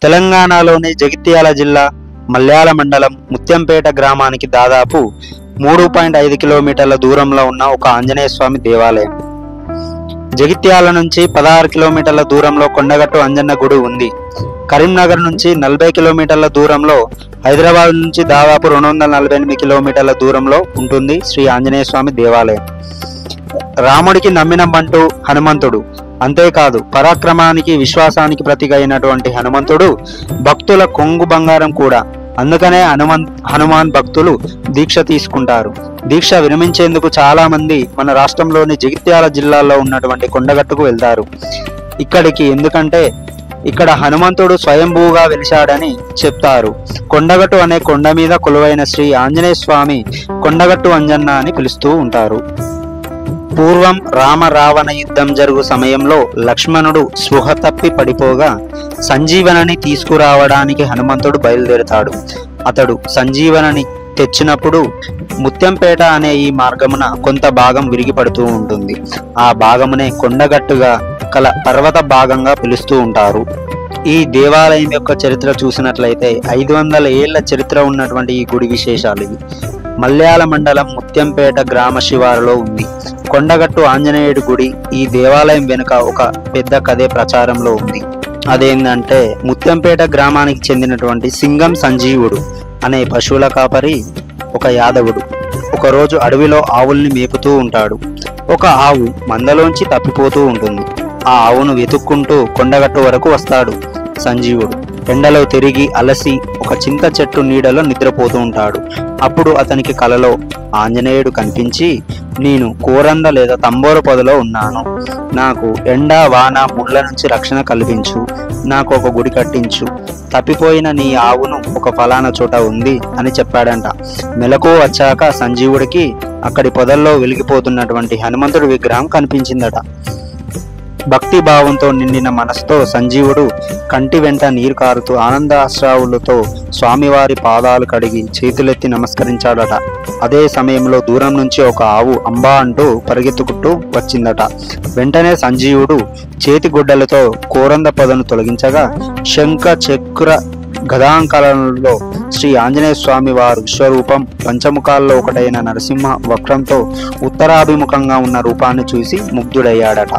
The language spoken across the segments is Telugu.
తెలంగాణలోని జగిత్యాల జిల్లా మల్యాల మండలం ముత్యంపేట గ్రామానికి దాదాపు 3.5 కిలోమీటర్ల దూరంలో ఉన్న ఒక ఆంజనేయ స్వామి దేవాలయం. జగిత్యాల నుంచి 16 కిలోమీటర్ల దూరంలో కొండగట్టు అంజన్న గుడి ఉంది. కరీంనగర్ నుంచి 40 కిలోమీటర్ల దూరంలో, హైదరాబాద్ నుంచి దాదాపు 248 కిలోమీటర్ల దూరంలో ఉంటుంది శ్రీ ఆంజనేయ స్వామి దేవాలయం. రాముడికి నమ్మిన బంటు హనుమంతుడు. అంతేకాదు, పరాక్రమానికి విశ్వాసానికి ప్రతీక అయినటువంటి హనుమంతుడు భక్తుల కొంగు బంగారం కూడా. అందుకనే హనుమాన్ భక్తులు దీక్ష తీసుకుంటారు. దీక్ష విరమించేందుకు చాలా మంది మన రాష్ట్రంలోని జగిత్యాల జిల్లాలో ఉన్నటువంటి కొండగట్టుకు వెళ్తారు. ఇక్కడికి ఎందుకంటే ఇక్కడ హనుమంతుడు స్వయంభూగా వెలిశాడని చెప్తారు. కొండగట్టు అనే కొండ మీద కొలువైన శ్రీ ఆంజనేయ స్వామి కొండగట్టు అంజన్న అని పిలుస్తూ ఉంటారు. పూర్వం రామ రావణ యుద్ధం జరుగు సమయంలో లక్ష్మణుడు స్పృహ తప్పి పడిపోగా సంజీవనని తీసుకురావడానికి హనుమంతుడు బయలుదేరుతాడు. అతడు సంజీవనని తెచ్చినప్పుడు ముత్యంపేట అనే ఈ మార్గమున కొంత భాగం విరిగిపడుతూ ఉంటుంది. ఆ భాగమునే కొండగట్టుగా కల పర్వత భాగంగా పిలుస్తూ ఉంటారు. ఈ దేవాలయం యొక్క చరిత్ర చూసినట్లయితే 500 ఏళ్ల చరిత్ర ఉన్నటువంటి ఈ గుడి విశేషాలు ఇవి. మల్యాల మండలం ముత్యంపేట గ్రామ శివారులో ఉంది. కొండగట్టు ఆంజనేయుడి గుడి ఈ దేవాలయం వెనుక ఒక పెద్ద కథే ప్రచారంలో ఉంది. అదేంటంటే, ముత్యంపేట గ్రామానికి చెందినటువంటి సింగం సంజీవుడు అనే పశువుల కాపరి ఒక యాదవుడు ఒకరోజు అడవిలో ఆవుల్ని మేపుతూ ఉంటాడు. ఒక ఆవు మందలోంచి తప్పిపోతూ ఉంటుంది. ఆ ఆవును వెతుక్కుంటూ కొండగట్టు వరకు వస్తాడు సంజీవుడు. ఎండలో తిరిగి అలసి ఒక చింత చెట్టు నీడలో నిద్రపోతూ ఉంటాడు. అప్పుడు అతనికి కలలో ఆంజనేయుడు కనిపించి, నేను కోరంద లేదా తంబోర పొదలో ఉన్నాను, నాకు ఎండ వాన ముళ్ళ నుంచి రక్షణ కల్పించు, నాకు ఒక గుడి కట్టించు, తప్పిపోయిన నీ ఆవును ఒక ఫలానా చోట ఉంది అని చెప్పాడంట. మెలకువ వచ్చాక సంజీవుడికి అక్కడి పొదల్లో వెలిగిపోతున్నటువంటి హనుమంతుడి విగ్రహం కనిపించిందట. భక్తి భావంతో నిండిన మనసుతో సంజీవుడు కంటి వెంట నీరు కారుతూ ఆనందాశ్రావులతో స్వామివారి పాదాలు కడిగి చేతులెత్తి నమస్కరించాడట. అదే సమయంలో దూరం నుంచి ఒక ఆవు అంబా అంటూ పరిగెత్తుకుంటూ వచ్చిందట. వెంటనే సంజీవుడు చేతి గుడ్డలతో కోరంద పొదను తొలగించగా శంఖ చక్ర గదాంకలంలో శ్రీ ఆంజనేయ స్వామి వారు విశ్వరూపం పంచముఖాల్లో ఒకటైన నరసింహ వక్రంతో ఉత్తరాభిముఖంగా ఉన్న రూపాన్ని చూసి ముగ్ధుడయ్యాడట.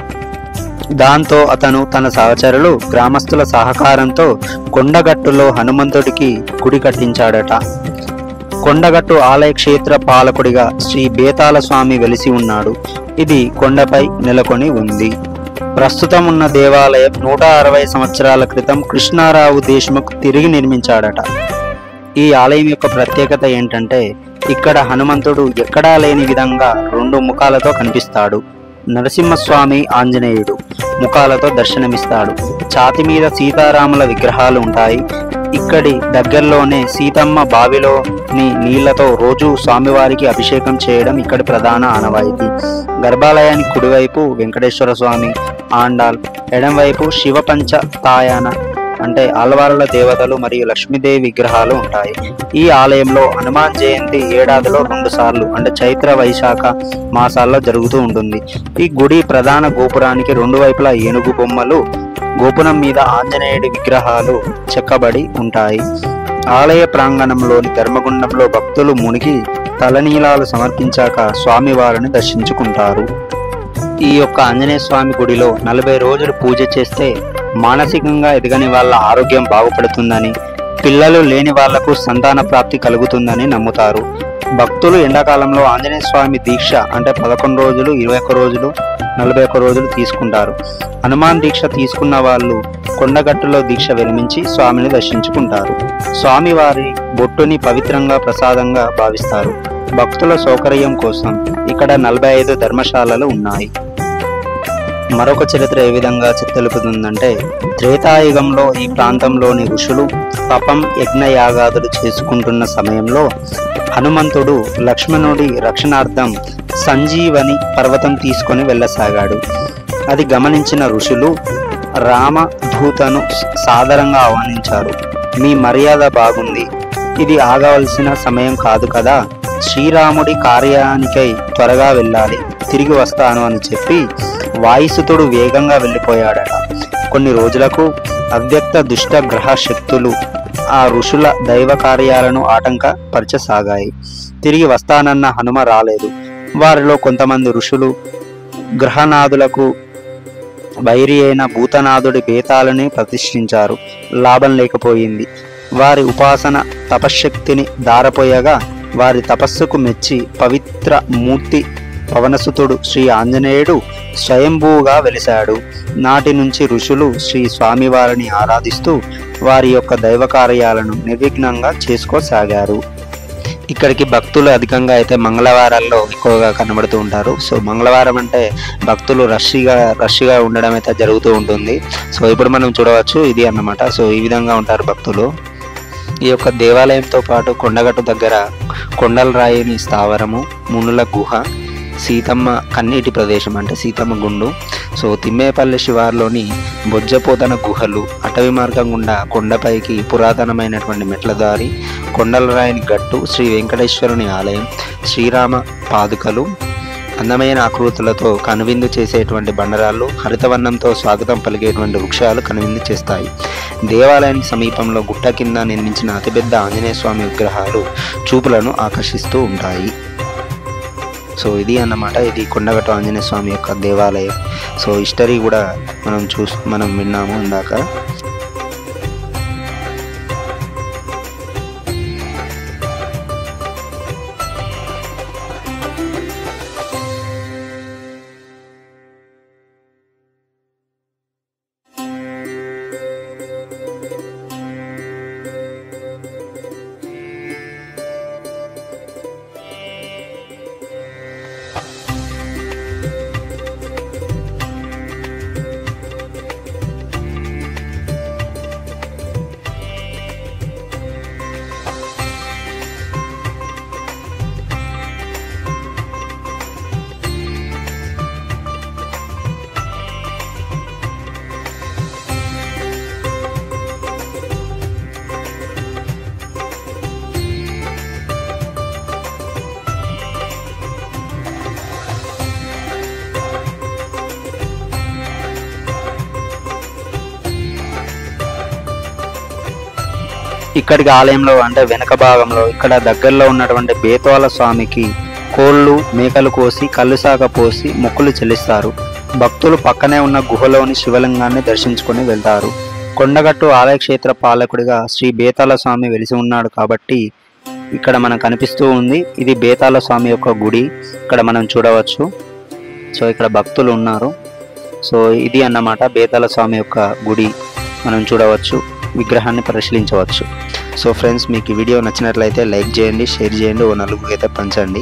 దాంతో అతను తన సహచరులు గ్రామస్తుల సహకారంతో కొండగట్టులో హనుమంతుడికి గుడి కట్టించాడట. కొండగట్టు ఆలయ క్షేత్ర పాలకుడిగా శ్రీ బేతాల స్వామి వెలిసి ఉన్నాడు. ఇది కొండపై నెలకొని ఉంది. ప్రస్తుతం ఉన్న దేవాలయం 160 సంవత్సరాల క్రితం కృష్ణారావు దేశ్ముఖ్ తిరిగి నిర్మించాడట. ఈ ఆలయం యొక్క ప్రత్యేకత ఏంటంటే, ఇక్కడ హనుమంతుడు ఎక్కడా లేని విధంగా 2 ముఖాలతో కనిపిస్తాడు. నరసింహస్వామి ఆంజనేయుడు ముఖాలతో దర్శనమిస్తాడు. ఛాతి మీద సీతారాముల విగ్రహాలు ఉంటాయి. ఇక్కడి దగ్గరలోనే సీతమ్మ బావిలోని నీళ్లతో రోజు స్వామివారికి అభిషేకం చేయడం ఇక్కడి ప్రధాన ఆనవాయితీ. గర్భాలయానికి కుడివైపు వెంకటేశ్వర స్వామి, ఆండాల్, ఎడంవైపు శివపంచ తాయాన అంటే ఆళ్వారుల దేవతలు మరియు లక్ష్మీదేవి విగ్రహాలు ఉంటాయి. ఈ ఆలయంలో హనుమాన్ జయంతి ఏడాదిలో 2 సార్లు అంటే చైత్ర వైశాఖ మాసాల్లో జరుగుతూ ఉంటుంది. ఈ గుడి ప్రధాన గోపురానికి 2 వైపులా ఏనుగు బొమ్మలు, గోపురం మీద ఆంజనేయుడి విగ్రహాలు చెక్కబడి ఉంటాయి. ఆలయ ప్రాంగణంలోని ధర్మగుండంలో భక్తులు మునిగి తలనీలాలు సమర్పించాక స్వామివారిని దర్శించుకుంటారు. ఈ యొక్క ఆంజనేయ స్వామి గుడిలో 40 రోజులు పూజ చేస్తే మానసికంగా ఎదగని వాళ్ళ ఆరోగ్యం బాగుపడుతుందని, పిల్లలు లేని వాళ్లకు సంతాన ప్రాప్తి కలుగుతుందని నమ్ముతారు. భక్తులు ఎండాకాలంలో ఆంజనేయ స్వామి దీక్ష అంటే 11 రోజులు, 21 రోజులు, 41 రోజులు తీసుకుంటారు. హనుమాన్ దీక్ష తీసుకున్న వాళ్ళు కొండగట్టులో దీక్ష విరమించి స్వామిని దర్శించుకుంటారు. స్వామివారి బొట్టుని పవిత్రంగా ప్రసాదంగా భావిస్తారు. భక్తుల సౌకర్యం కోసం ఇక్కడ 45 ధర్మశాలలు ఉన్నాయి. మరొక చరిత్ర ఏ విధంగా తెలుపుతుందంటే, త్రేతాయుగంలో ఈ ప్రాంతంలోని ఋషులు తపం యజ్ఞయాగాదులు చేసుకుంటున్న సమయంలో హనుమంతుడు లక్ష్మణుడి రక్షణార్థం సంజీవని పర్వతం తీసుకొని వెళ్ళసాగాడు. అది గమనించిన ఋషులు రామదూతను సాదరంగా ఆహ్వానించారు. మీ మర్యాద బాగుంది, ఇది ఆగవలసిన సమయం కాదు కదా, శ్రీరాముడి కార్యానికై త్వరగా వెళ్ళాలి, తిరిగి వస్తాను అని చెప్పి వాయుసుతుడు వేగంగా వెళ్ళిపోయాడట. కొన్ని రోజులకు అవ్యక్త దుష్ట గ్రహ శక్తులు ఆ ఋషుల దైవ కార్యాలను ఆటంకపరచసాగాయి. తిరిగి వస్తానన్న హనుమ రాలేదు. వారిలో కొంతమంది ఋషులు గ్రహనాథులకు వైరి అయిన భూతనాథుడి బేతాలని ప్రతిష్ఠించారు. లాభం లేకపోయింది. వారి ఉపాసన తపశ్శక్తిని దారపోయగా వారి తపస్సుకు మెచ్చి పవిత్ర మూర్తి పవనసుతుడు శ్రీ ఆంజనేయుడు స్వయంభూగా వెలిశాడు. నాటి నుంచి ఋషులు శ్రీ స్వామివారిని ఆరాధిస్తూ వారి యొక్క దైవ కార్యాలను నిర్విఘ్నంగా చేసుకోసాగారు. ఇక్కడికి భక్తులు అధికంగా అయితే మంగళవారాల్లో ఎక్కువగా కనబడుతూ ఉంటారు. సో మంగళవారం అంటే భక్తులు రష్గా ఉండడం అయితే జరుగుతూ ఉంటుంది. సో ఇప్పుడు మనం చూడవచ్చు ఇది అన్నమాట. సో ఈ విధంగా ఉంటారు భక్తులు. ఈ యొక్క దేవాలయంతో పాటు కొండగట్టు దగ్గర కొండలరాయిని స్థావరము, మునుల గుహ, సీతమ్మ కన్నీటి ప్రదేశం అంటే సీతమ్మ గుండు, సో తిమ్మేపల్లి శివార్లోని బొజ్జపోతన గుహలు, అటవీ మార్గం గుండా కొండపైకి పురాతనమైనటువంటి మెట్ల దారి, కొండలరాయిని గట్టు, శ్రీ వెంకటేశ్వరుని ఆలయం, శ్రీరామ పాదుకలు, అందమైన ఆకృతులతో కనువిందు చేసేటువంటి బండరాళ్ళు, హరితవర్ణంతో స్వాగతం పలికేటువంటి వృక్షాలు కనువిందు చేస్తాయి. దేవాలయానికి సమీపంలో గుట్ట కింద నిర్మించిన అతిపెద్ద ఆంజనేయ స్వామి విగ్రహాలు చూపులను ఆకర్షిస్తూ ఉంటాయి. సో ఇది అన్నమాట, ఇది కొండగట్టు ఆంజనేయ స్వామి యొక్క దేవాలయం. సో హిస్టరీ కూడా మనం విన్నాము ఇందాక. ఇక్కడికి ఆలయంలో అంటే వెనక భాగంలో ఇక్కడ దగ్గరలో ఉన్నటువంటి బేతాళ స్వామికి కోళ్ళు మేకలు కోసి కల్లుసాగ పోసి మొక్కులు చెల్లిస్తారు. భక్తులు పక్కనే ఉన్న గుహలోని శివలింగాన్ని దర్శించుకొని వెళ్తారు. కొండగట్టు ఆలయ క్షేత్ర పాలకుడిగా శ్రీ బేతాళ స్వామి వెలిసి ఉన్నాడు కాబట్టి ఇక్కడ మనకు కనిపిస్తూ ఉంది. ఇది బేతాళ స్వామి యొక్క గుడి, ఇక్కడ మనం చూడవచ్చు. సో ఇక్కడ భక్తులు ఉన్నారు. సో ఇది అన్నమాట బేతాళ స్వామి యొక్క గుడి, మనం చూడవచ్చు, విగ్రహాన్ని పరిశీలించవచ్చు. సో ఫ్రెండ్స్, మీకు ఈ వీడియో నచ్చినట్లయితే లైక్ చేయండి, షేర్ చేయండి, ఓ నలుగురికి అయితే పంచండి.